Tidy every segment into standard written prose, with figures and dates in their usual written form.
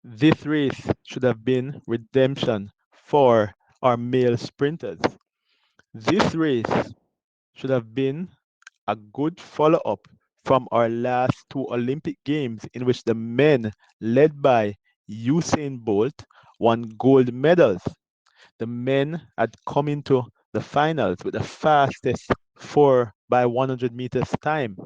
This race should have been redemption for our male sprinters. This race should have been a good follow up from our last two Olympic Games, in which the men, led by Usain Bolt, won gold medals. The men had come into the finals with the fastest 4 by 100 meters time.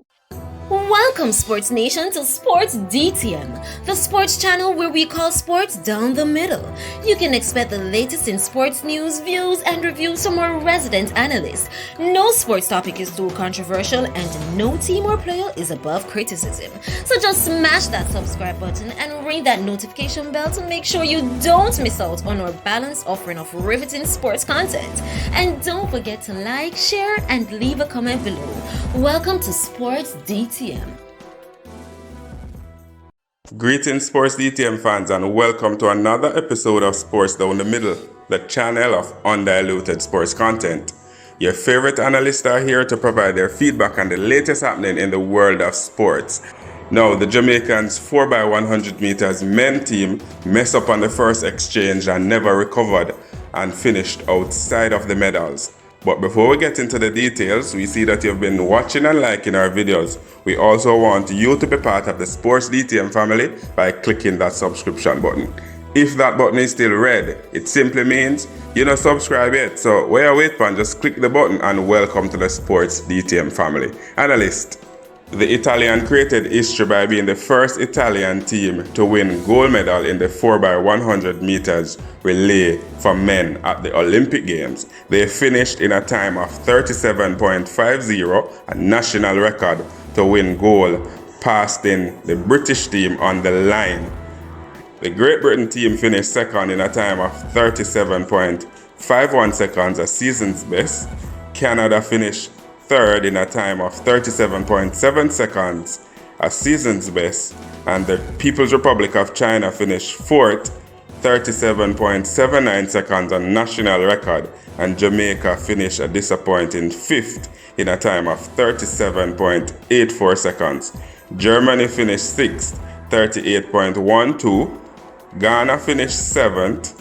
Welcome, Sports Nation, to Sports DTM, the sports channel where we call sports down the middle. You can expect the latest in sports news, views, and reviews from our resident analysts. No sports topic is too controversial, and no team or player is above criticism. So just smash that subscribe button and ring that notification bell to make sure you don't miss out on our balanced offering of riveting sports content. And don't forget to like, share, and leave a comment below. Welcome to Sports DTM. Greetings, Sports DTM fans, and welcome to another episode of Sports Down the Middle, the channel of undiluted sports content. Your favorite analysts are here to provide their feedback on the latest happening in the world of sports. Now, the Jamaicans 4x100 meters men team messed up on the first exchange and never recovered and finished outside of the medals. But before we get into the details, we see that you've been watching and liking our videos. We also want you to be part of the Sports DTM family by clicking that subscription button. If that button is still red, it simply means you're not subscribed yet. So where you wait for, just click the button and welcome to the Sports DTM family. Analyst. The Italian created history by being the first Italian team to win gold medal in the 4x100 meters relay for men at the Olympic Games. They finished in a time of 37.50, a national record, to win gold, passing the British team on the line. The Great Britain team finished second in a time of 37.51 seconds, a season's best. Canada finished third in a time of 37.7 seconds, a season's best, and the People's Republic of China finished fourth, 37.79 seconds, a national record, and Jamaica finished a disappointing fifth in a time of 37.84 seconds. Germany finished sixth, 38.12, Ghana finished seventh,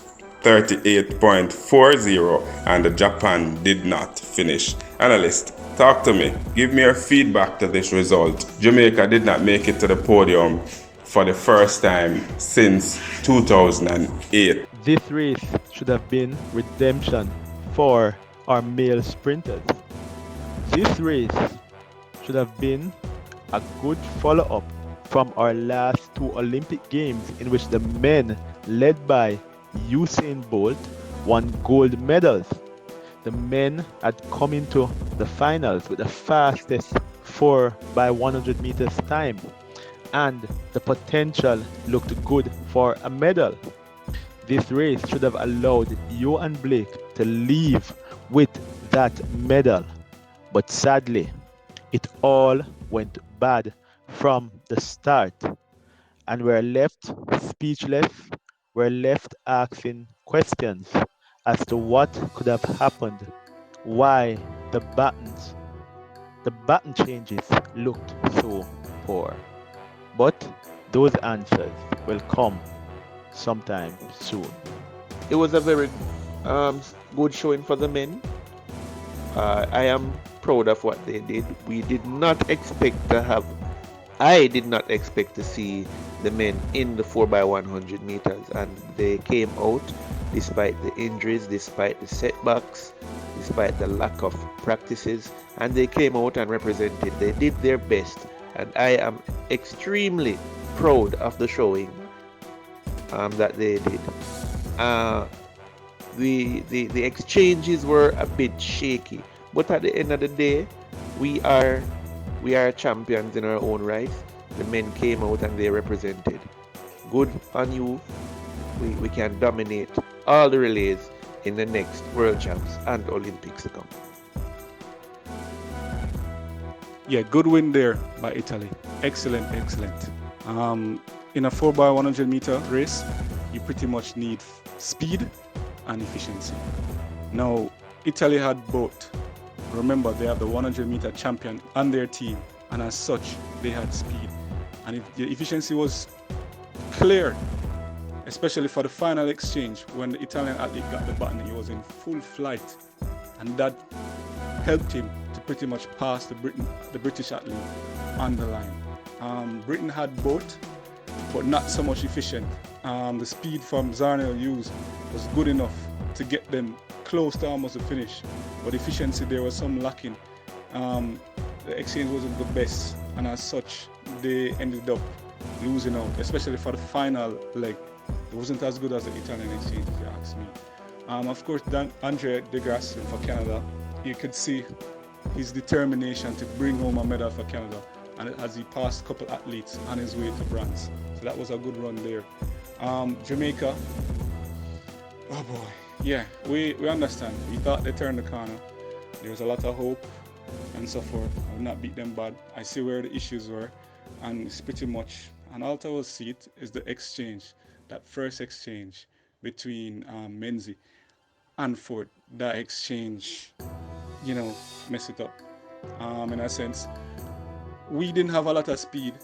38.40, and Japan did not finish. Analyst, talk to me. Give me your feedback to this result. Jamaica did not make it to the podium for the first time since 2008. This race should have been redemption for our male sprinters. This race should have been a good follow up from our last two Olympic Games, in which the men, led by Usain Bolt, won gold medals. The men had come into the finals with the fastest 4 by 100 meters time, and the potential looked good for a medal. This race should have allowed Yohan to leave with that medal, but sadly, it all went bad from the start, and we're left speechless. We're left asking questions as to what could have happened, why the button changes looked so poor. But those answers will come sometime soon. It was a very good showing for the men. I am proud of what they did. I did not expect to see the men in the 4x100 meters, and they came out despite the injuries, despite the setbacks, despite the lack of practices, and they came out and represented. They did their best, and I am extremely proud of the showing that they did. The exchanges were a bit shaky, but at the end of the day, we are champions in our own right. The men came out and they represented. Good on you. We can dominate all the relays in the next World Champs and Olympics to come. Yeah, good win there by Italy. Excellent. In a 4x100 meter race, you pretty much need speed and efficiency. Now, Italy had both. Remember, they have the 100 meter champion on their team, and as such, they had speed. And if the efficiency was clear especially for the final exchange when the Italian athlete got the baton. He was in full flight, and that helped him to pretty much pass the British athlete on the line. Britain had both, but not so much efficient. The speed from Zarnell used was good enough to get them close to almost the finish, but efficiency there was some lacking. The exchange wasn't the best, and as such they ended up losing out, especially for the final leg. It wasn't as good as the Italian exchange, if you ask me. Of course, Andre De Grasse for Canada, you could see his determination to bring home a medal for Canada, and as he passed a couple athletes on his way to bronze. So that was a good run there. Jamaica, oh boy, yeah, we understand. We thought they turned the corner. There was a lot of hope and so forth. I would not beat them bad. I see where the issues were, and it's pretty much, and all I will see it is the exchange, that first exchange between Menzies and Ford. That exchange, mess it up. In a sense, we didn't have a lot of speed,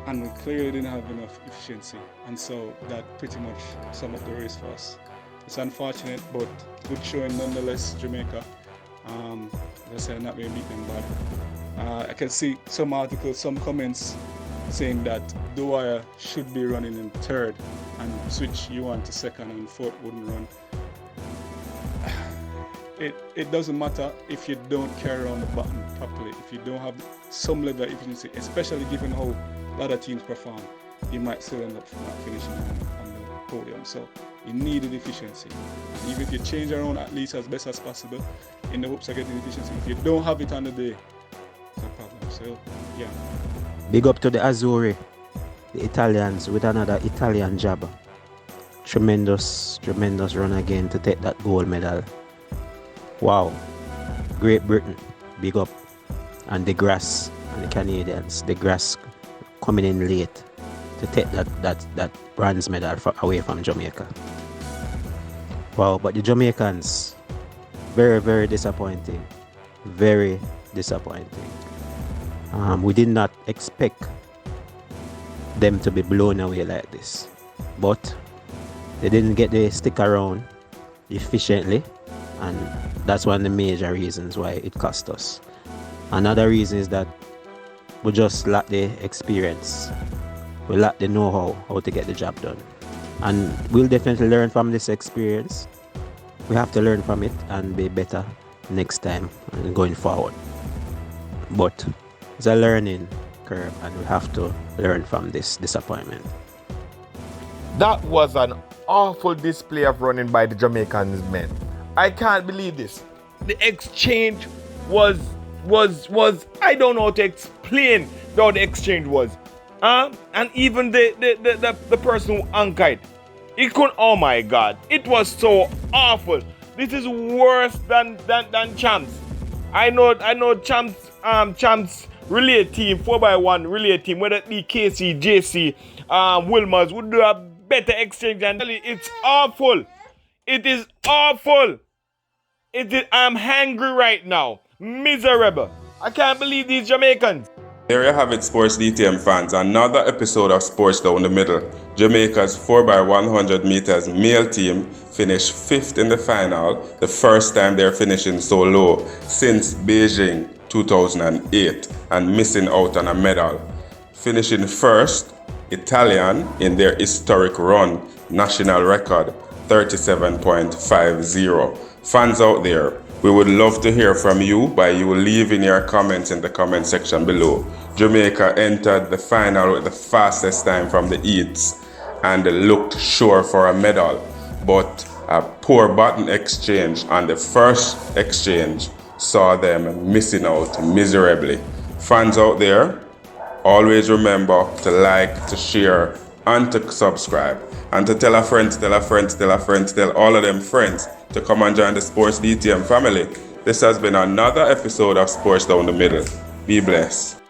and we clearly didn't have enough efficiency, and so that pretty much summed up the race for us. It's unfortunate, but good showing nonetheless, Jamaica. As I said, not going to beat them bad. I can see some articles, some comments saying that Dwyer should be running in third and switch Yohan to second and fourth wouldn't run. It doesn't matter if you don't carry around the button properly, if you don't have some level of efficiency, especially given how other teams perform, you might still end up not finishing on the podium. So you needed efficiency. And even if you change around at least as best as possible in the hopes of getting efficiency, if you don't have it on the day, it's a problem. So yeah. Big up to the Azzurri, the Italians with another Italian job. Tremendous run again to take that gold medal. Wow. Great Britain, big up. And De Grasse and the Canadians. De Grasse coming in late to take that bronze medal away from Jamaica. Wow, but the Jamaicans, very, very disappointing. Very disappointing. We did not expect them to be blown away like this. But they didn't get the stick around efficiently, and that's one of the major reasons why it cost us. Another reason is that we just lack the experience. We lack the know-how to get the job done. And we'll definitely learn from this experience. We have to learn from it and be better next time and going forward. But it's a learning curve, and we have to learn from this disappointment. That was an awful display of running by the Jamaican men. I can't believe this. The exchange was I don't know how to explain how the exchange was. And even the person who anchored, it couldn't. Oh my God, it was so awful. This is worse than champs. I know champs relay team, 4x1 relay team, whether it be KC, JC, Wilmers, would do a better exchange. And it's awful. It is awful. I'm hungry right now. Miserable. I can't believe these Jamaicans. There you have it, sports DTM fans. Another episode of Sports Down the Middle. Jamaica's 4x100 meters male team finished 5th in the final, the first time they're finishing so low since Beijing 2008 and missing out on a medal. Finishing first, Italian in their historic run, national record 37.50. Fans out there, we would love to hear from you by you leaving your comments in the comment section below. Jamaica entered the final with the fastest time from the heats and looked sure for a medal, but a poor button exchange on the first exchange saw them missing out miserably. Fans out there, always remember to like, to share, and to subscribe, and to tell a friend, tell all of them friends to come and join the Sports DTM family. This has been another episode of Sports Down the Middle. Be blessed.